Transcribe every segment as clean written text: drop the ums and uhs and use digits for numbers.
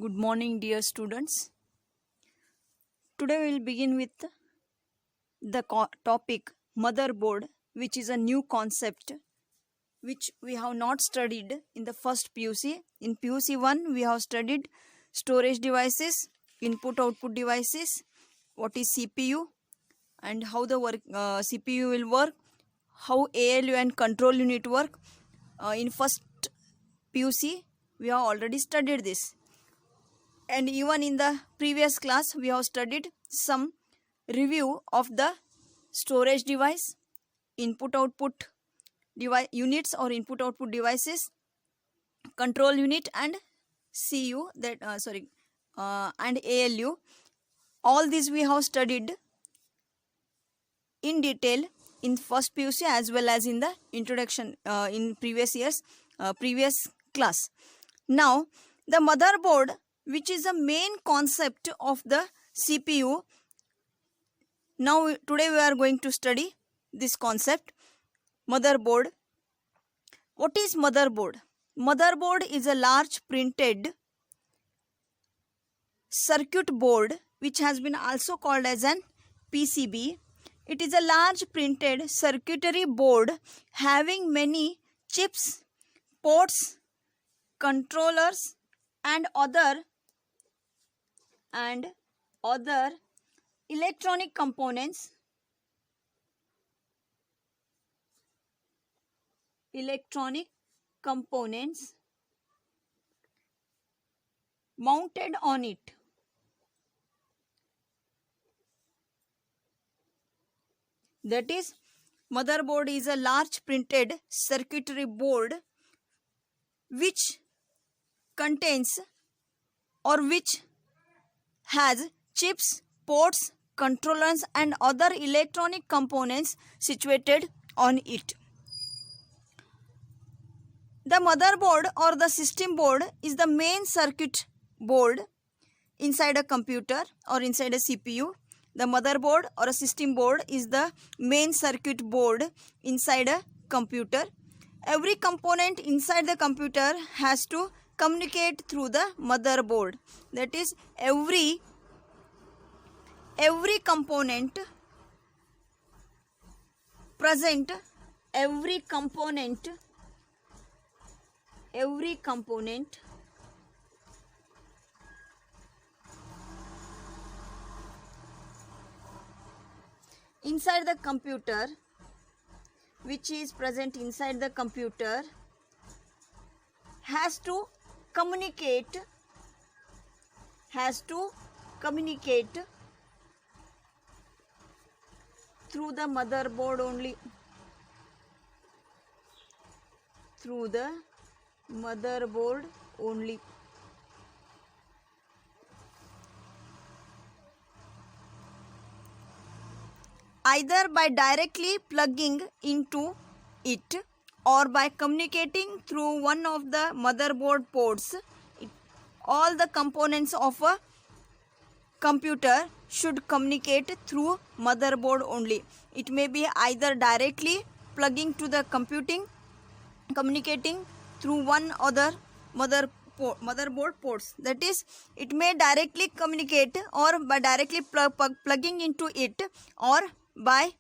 Good morning, dear students. Today we will begin with the topic motherboard, which is a new concept which we have not studied in the first PUC. In PUC 1, we have studied storage devices, input-output devices, what is CPU, and how the CPU will work, how ALU and control unit work. In first PUC, we have already studied this. And even in the previous class, we have studied some review of the storage device, input-output device units or input-output devices, control unit and CU and ALU. All these we have studied in detail in first PUC as well as in the introduction in previous class. Now the motherboard, which is the main concept of the CPU. Now today we are going to study this concept, motherboard. What is motherboard? Motherboard is a large printed circuit board which has been also called as an PCB. It is a large printed circuitry board having many chips, ports, controllers and other electronic components mounted on it. That is, motherboard is a large printed circuitry board which contains or which has chips, ports, controllers and other electronic components situated on it. The motherboard or the system board is the main circuit board inside a computer or inside a CPU. The motherboard or a system board is the main circuit board inside a computer. Every component inside the computer has to communicate through the motherboard. That is, every component present, every component inside the computer, which is present inside the computer, has to communicate through the motherboard only. Either by directly plugging into it or by communicating through one of the motherboard ports. All the components of a computer should communicate through motherboard only. It may be either directly plugging to the communicating through one other motherboard ports. That is, it may directly communicate or by directly plugging into it or by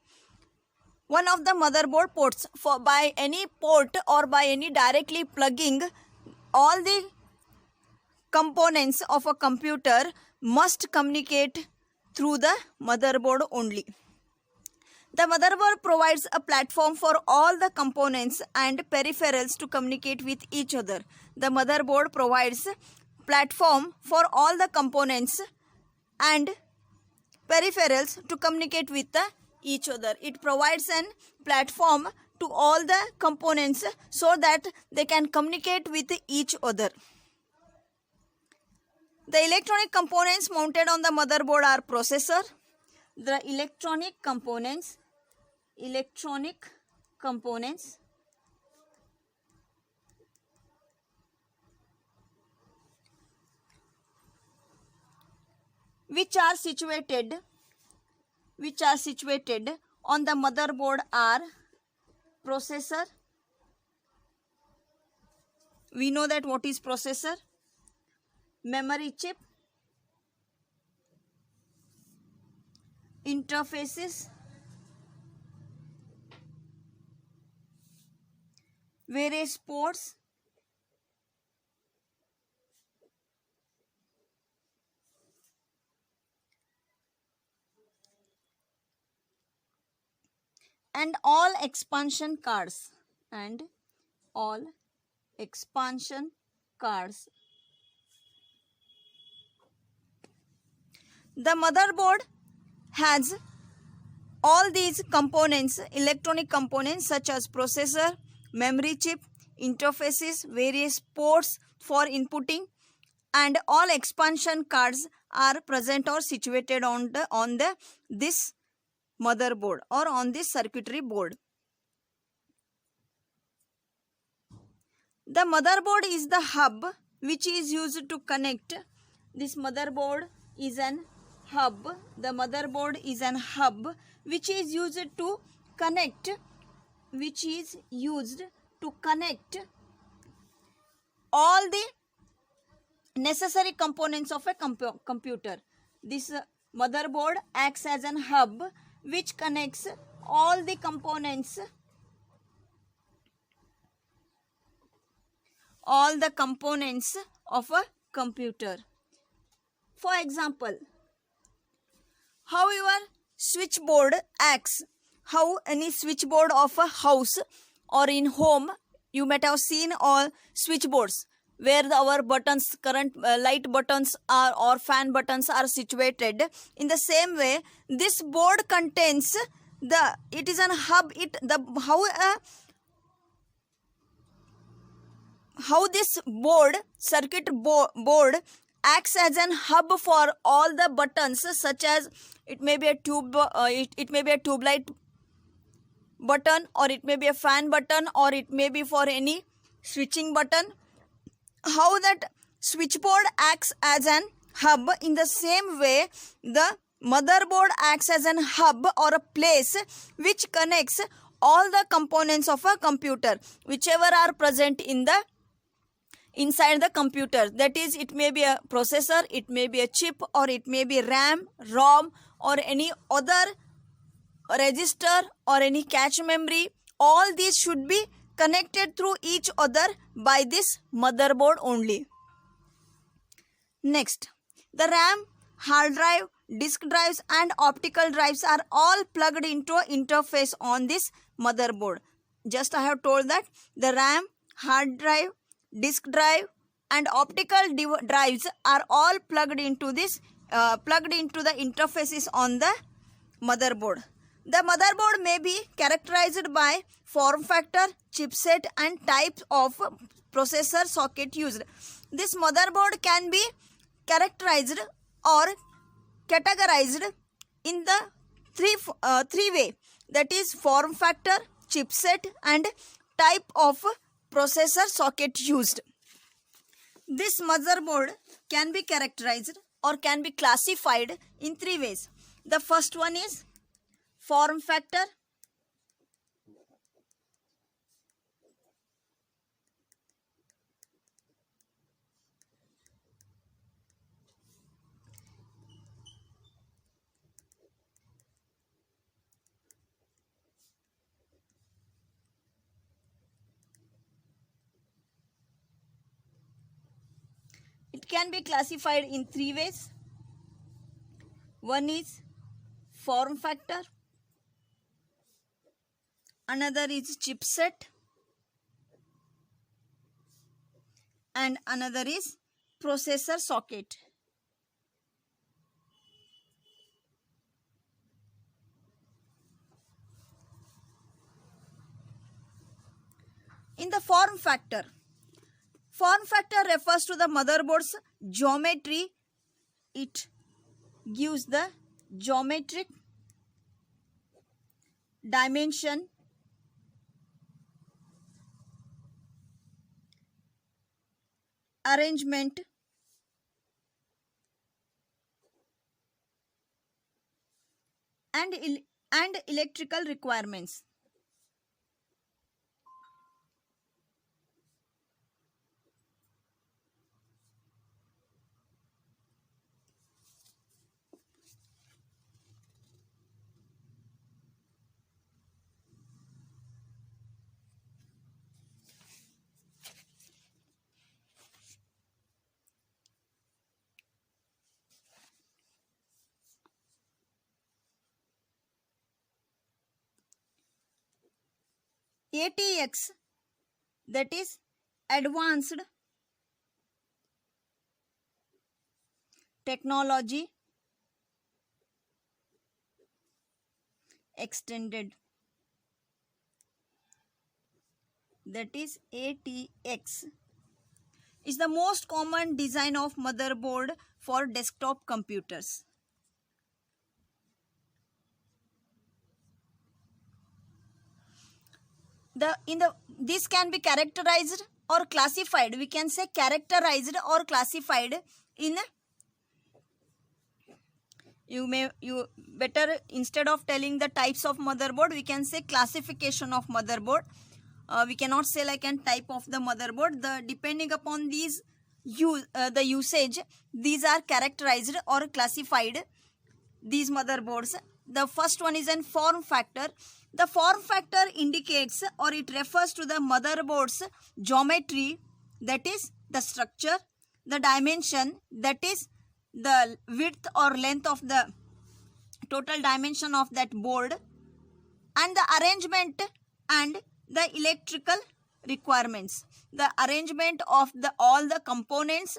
one of the motherboard ports. By any port or by any directly plugging, all the components of a computer must communicate through the motherboard only. The motherboard provides a platform for all the components and peripherals to communicate with each other. The motherboard provides platform for all the components and peripherals to communicate with each other. It provides an platform to all the components so that they can communicate with each other. The electronic components mounted on the motherboard are processor. The electronic components which are situated on the motherboard are processor. We know that what is processor. memory chip, interfaces, various ports, and all expansion cards, and all expansion cards. The motherboard has all these components, electronic components such as processor, memory chip, interfaces, various ports for inputting, and all expansion cards are present or situated on this motherboard or on this circuitry board. The motherboard is the hub which is used to connect. This motherboard is an hub. The motherboard is an hub which is used to connect, all the necessary components of a computer. This motherboard acts as an hub which connects all the components of a computer. For example, how your switchboard acts, how any switchboard of a house or in home, you might have seen all switchboards where our buttons, current light buttons are or fan buttons are situated. In the same way, this board contains it is an hub. How this circuit board acts as an hub for all the buttons, such as it may be a tube light button, or it may be a fan button, or it may be for any switching button. How that switchboard acts as an hub, in the same way the motherboard acts as an hub or a place which connects all the components of a computer, whichever are present inside the computer. That is, it may be a processor, it may be a chip, or it may be RAM, ROM, or any other register or any cache memory. All these should be connected through each other by this motherboard only. Next, the RAM, hard drive, disk drives and optical drives are all plugged into an interface on this motherboard. Just I have told that the RAM, hard drive, disk drive and optical drives are all plugged into the interfaces on the motherboard. The motherboard may be characterized by form factor, chipset and type of processor socket used. This motherboard can be characterized or categorized in the three way, that is form factor, chipset and type of processor socket used. This motherboard can be characterized or can be classified in three ways. The first one is form factor. It can be classified in three ways. One is form factor, another is chipset, and another is processor socket. In the form factor refers to the motherboard's geometry. It gives the geometric dimension, arrangement, and electrical requirements. ATX, that is Advanced Technology Extended, that is ATX, is the most common design of motherboard for desktop computers. This can be characterized or classified. We can say characterized or classified in, you better, instead of telling the types of motherboard, we can say classification of motherboard. We cannot say like a type of the motherboard. Depending upon these the usage, these are characterized or classified, these motherboards. The first one is an form factor. The form factor indicates or it refers to the motherboard's geometry, that is the structure, the dimension, that is the width or length of the total dimension of that board, and the arrangement and the electrical requirements. The arrangement of all the components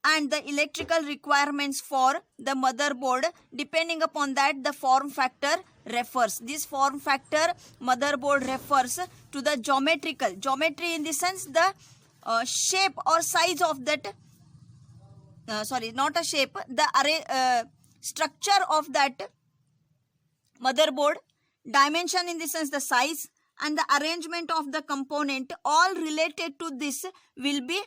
and the electrical requirements for the motherboard, depending upon that the form factor refers. This form factor motherboard refers to the geometry in the sense the shape or size of that, sorry, not a shape, the structure of that motherboard, dimension in the sense the size, and the arrangement of the component, all related to this will be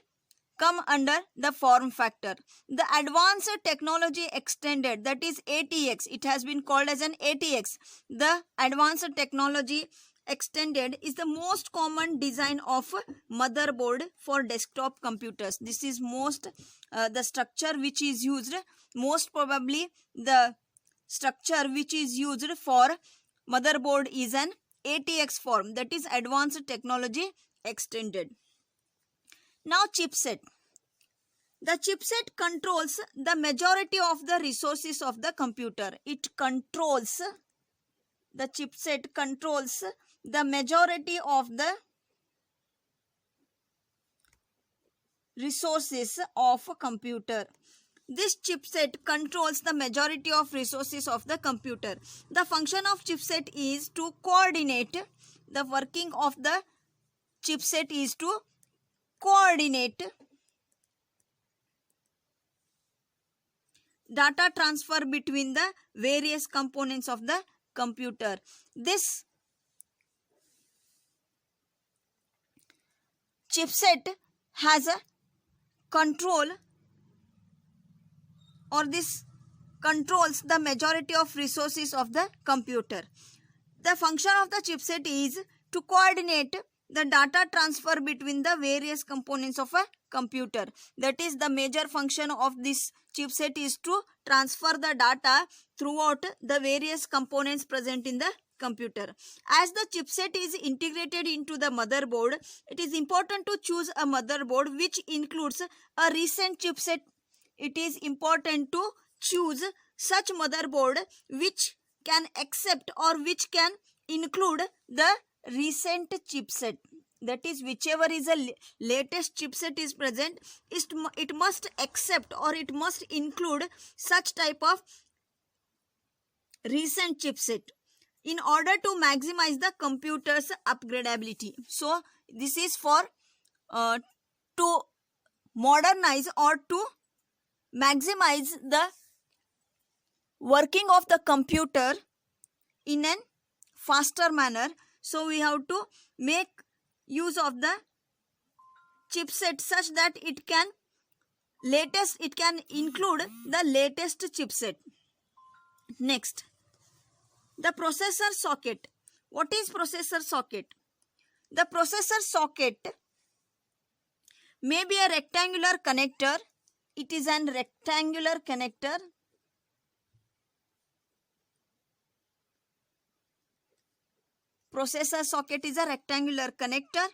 come under the form factor. The Advanced Technology Extended, that is ATX, it has been called as an ATX. The Advanced Technology Extended is the most common design of motherboard for desktop computers. This is most the structure which is used, most probably the structure which is used for motherboard is an ATX form, that is Advanced Technology Extended. Now chipset. The chipset controls the majority of the resources of the computer. The chipset controls the majority of the resources of a computer. This chipset controls the majority of resources of the computer. The function of chipset is to coordinate. The working of the chipset is to coordinate data transfer between the various components of the computer. This chipset has a control, or this controls the majority of resources of the computer. The function of the chipset is to coordinate the data transfer between the various components of a computer. That is, the major function of this chipset is to transfer the data throughout the various components present in the computer. As the chipset is integrated into the motherboard, it is important to choose a motherboard which includes a recent chipset. It is important to choose such motherboard which can accept or which can include the recent chipset. That is, whichever is a latest chipset is present, it must accept or it must include such type of recent chipset in order to maximize the computer's upgradability. So this is for to modernize or to maximize the working of the computer in a faster manner. So we have to make use of the chipset such that it can include the latest chipset. Next, the processor socket. What is processor socket? The processor socket may be a rectangular connector. It is an rectangular connector. Processor socket is a rectangular connector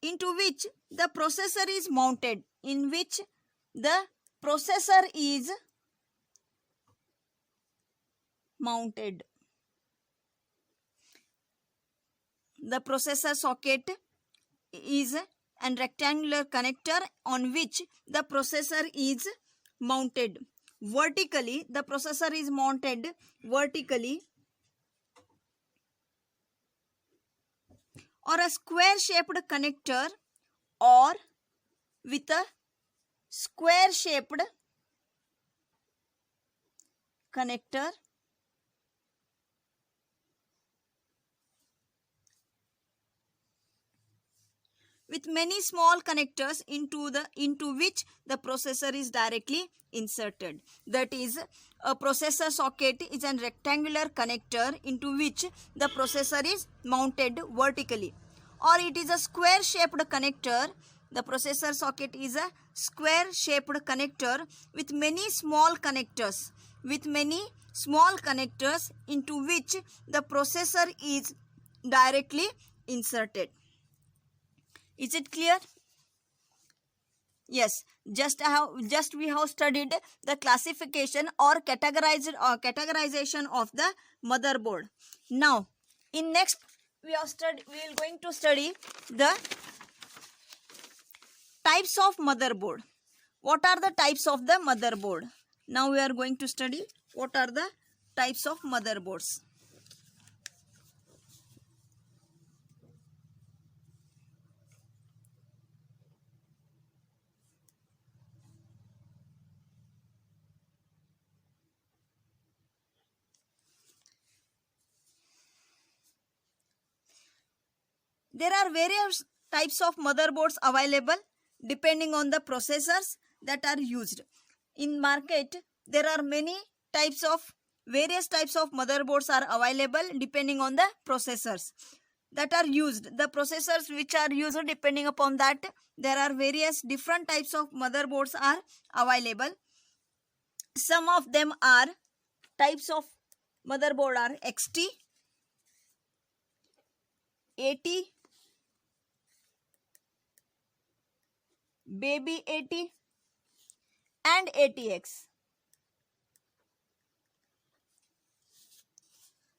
into which the processor is mounted, in which the processor is mounted. the processor socket is an rectangular connector on which the processor is mounted vertically. The processor is mounted vertically, or a square shaped connector, or with a square shaped connector with many small connectors into which the processor is directly inserted. That is, a processor socket is a rectangular connector into which the processor is mounted vertically, or it is a square shaped connector. The processor socket is a square shaped connector with many small connectors into which the processor is directly inserted. Is it clear? Yes, just we have studied the classification or categorization of the motherboard. Now, in next we will going to study the types of motherboard. What are the types of the motherboard? Now we are going to study what are the types of motherboards. There are various types of motherboards available depending on the processors that are used. In market, there are various types of motherboards are available depending on the processors that are used. The processors which are used, depending upon that, there are various different types of motherboards are available. Some of them are types of motherboard are XT, AT, Baby AT, and ATX.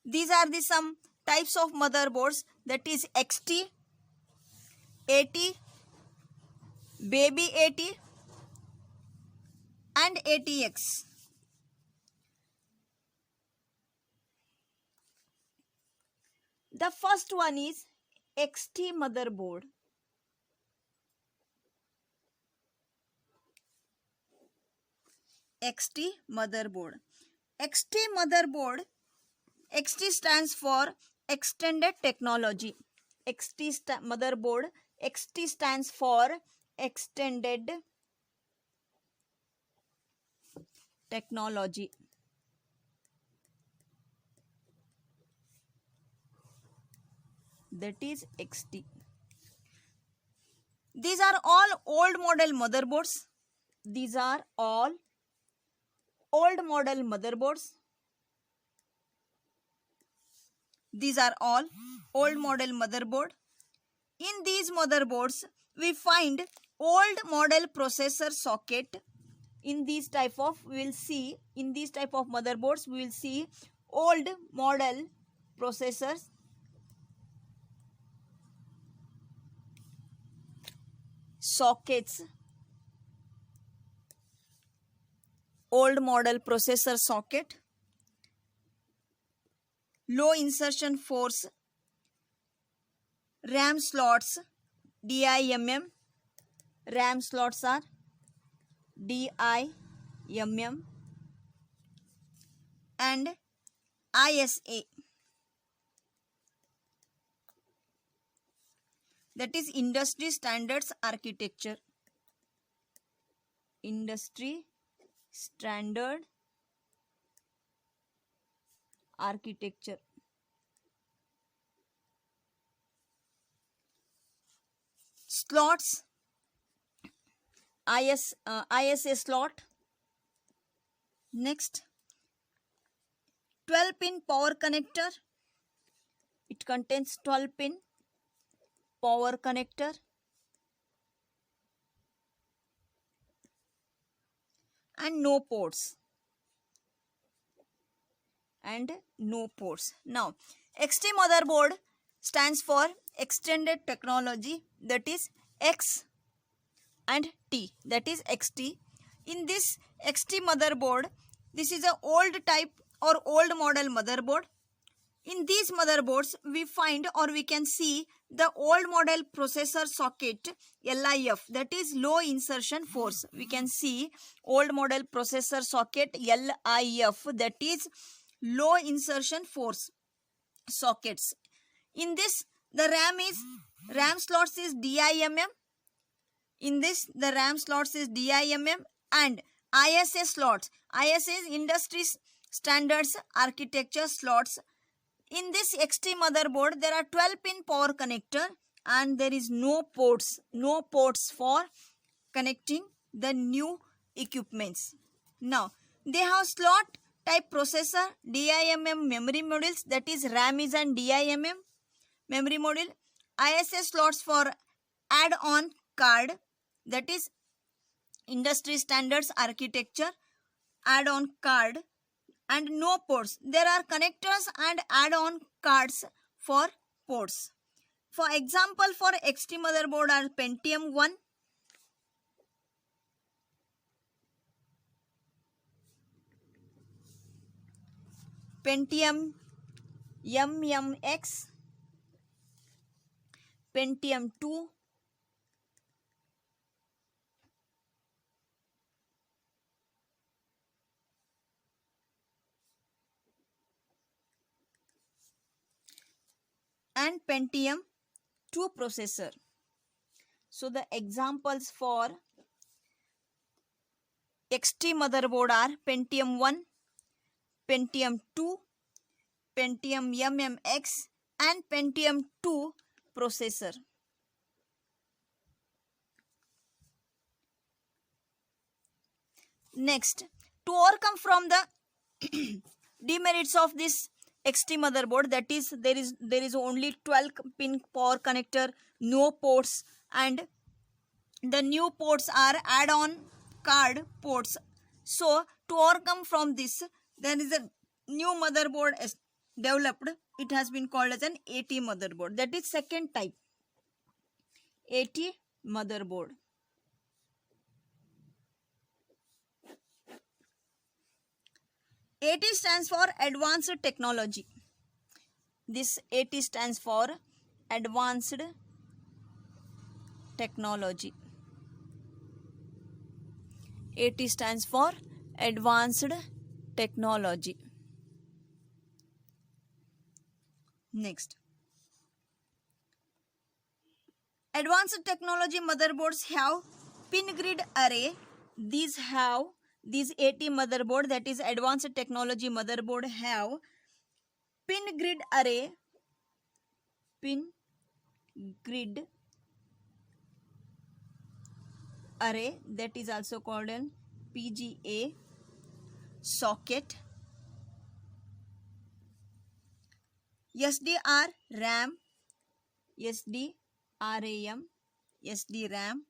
These are the some types of motherboards, that is XT, AT, Baby AT, and ATX. The first one is XT motherboard. XT motherboard. XT motherboard. XT stands for extended technology. Motherboard. XT stands for extended technology. That is XT. These are all old model motherboards. These are all old model motherboards. These are all old model motherboard. In these motherboards, we find old model processor socket. In these type of motherboards, we will see old model processors, sockets, old model processor socket, low insertion force, RAM slots, DIMM. RAM slots are DIMM and ISA. That is industry standards architecture. Industry standard architecture. Slots, ISA slot. Next, 12-pin power connector. It contains 12-pin power connector. And no ports. Now, XT motherboard stands for extended technology, that is X, and T, that is XT. In this XT motherboard, this is a old type or old model motherboard. In these motherboards, we find or we can see the old model processor socket LIF, that is low insertion force. We can see old model processor socket LIF, that is low insertion force sockets. In this, the RAM slots is DIMM. In this, the RAM slots is DIMM and ISA slots. ISA is industry standards architecture slots. In this XT motherboard, there are 12-pin power connector and there is no ports for connecting the new equipments. Now, they have slot type processor, DIMM memory modules, that is RAM is and DIMM memory module, ISA slots for add-on card, that is industry standards architecture add-on card, and no ports. There are connectors and add-on cards for ports. For example, for XT motherboard are Pentium 1, Pentium MMX, Pentium 2, and Pentium 2 processor. So the examples for XT motherboard are Pentium 1, Pentium 2, Pentium MMX and Pentium 2 processor. Next, to overcome from the demerits of this XT motherboard, that is there is only 12-pin power connector, no ports, and the new ports are add-on card ports. So to overcome from this, there is a new motherboard developed. It has been called as an AT motherboard. That is second type, AT motherboard. AT stands for advanced technology. This AT stands for advanced technology. AT stands for advanced technology. Next, advanced technology motherboards have pin grid array. These AT motherboard, that is advanced technology motherboard, have pin grid array, that is also called an PGA socket, SDR RAM, SDRAM, SDRAM,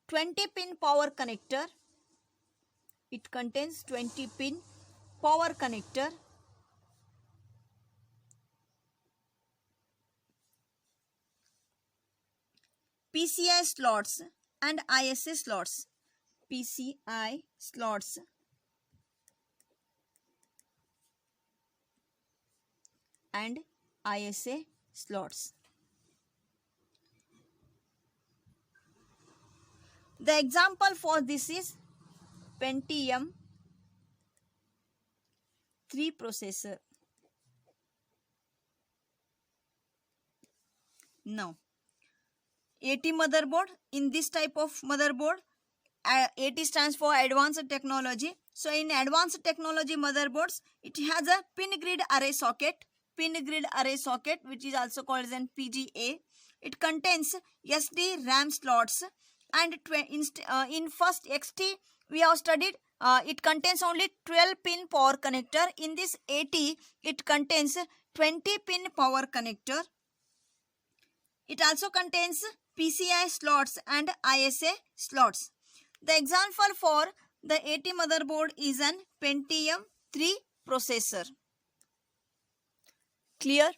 20-pin power connector. It contains 20-pin power connector, PCI slots and ISA slots. PCI slots and ISA slots. The example for this is Pentium 3 processor. Now, AT motherboard, in this type of motherboard, AT stands for advanced technology. So in advanced technology motherboards, it has a pin grid array socket, which is also called as an PGA. It contains SD RAM slots, and in first XT we have studied it contains only 12-pin power connector. In this AT, it contains 20-pin power connector. It also contains PCI slots and ISA slots. The example for the AT motherboard is an Pentium 3 processor. Clear?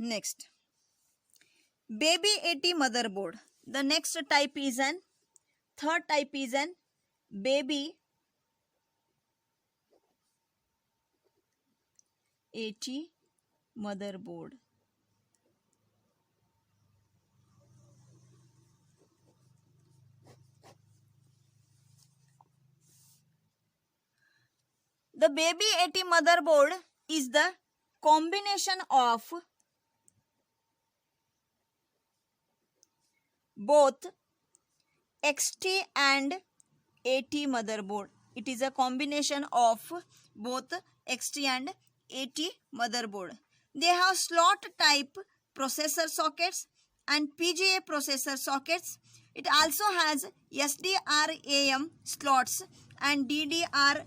Next, baby 80 motherboard. The next type is an third type is an baby 80 motherboard. The baby 80 motherboard is the combination of both XT and AT motherboard. It is a combination of both XT and AT motherboard. They have slot type processor sockets and PGA processor sockets. It also has SDRAM slots and DDR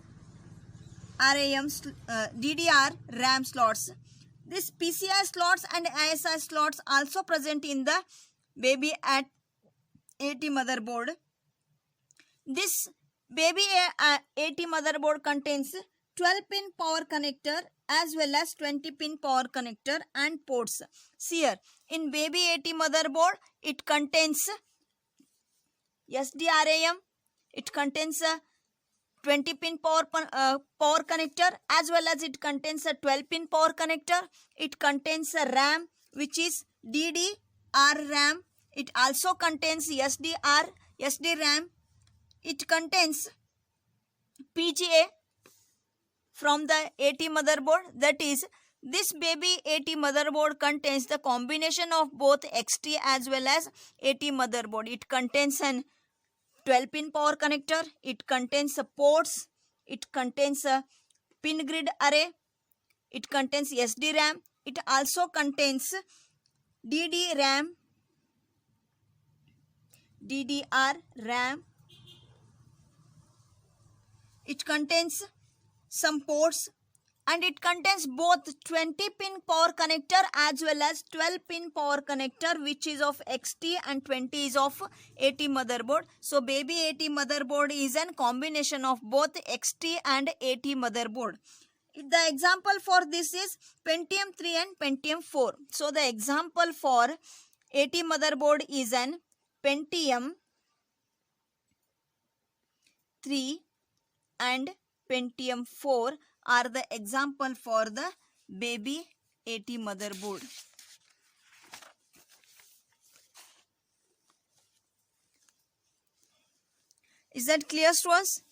RAM slots. This PCI slots and ISI slots also present in the baby at 80 motherboard. This baby 80 motherboard contains 12-pin power connector as well as 20-pin power connector and ports. See here, in baby 80 motherboard, it contains SDRAM, it contains a 20-pin power connector as well as it contains a 12-pin power connector. It contains a RAM which is DDR RAM. It also contains SD-RAM. It contains PGA from the 80 motherboard. That is, this baby 80 motherboard contains the combination of both XT as well as 80 motherboard. It contains an 12-pin power connector. It contains ports. It contains a pin grid array. It contains SD-RAM. It also contains DDR-RAM. It contains some ports and it contains both 20-pin power connector as well as 12-pin power connector, which is of XT and 20 is of 80 motherboard. So baby 80 motherboard is a combination of both XT and 80 motherboard. The example for this is Pentium 3 and Pentium 4. So the example for 80 motherboard is an Pentium 3 and Pentium 4 are the example for the baby 80 motherboard. Is that clear to us?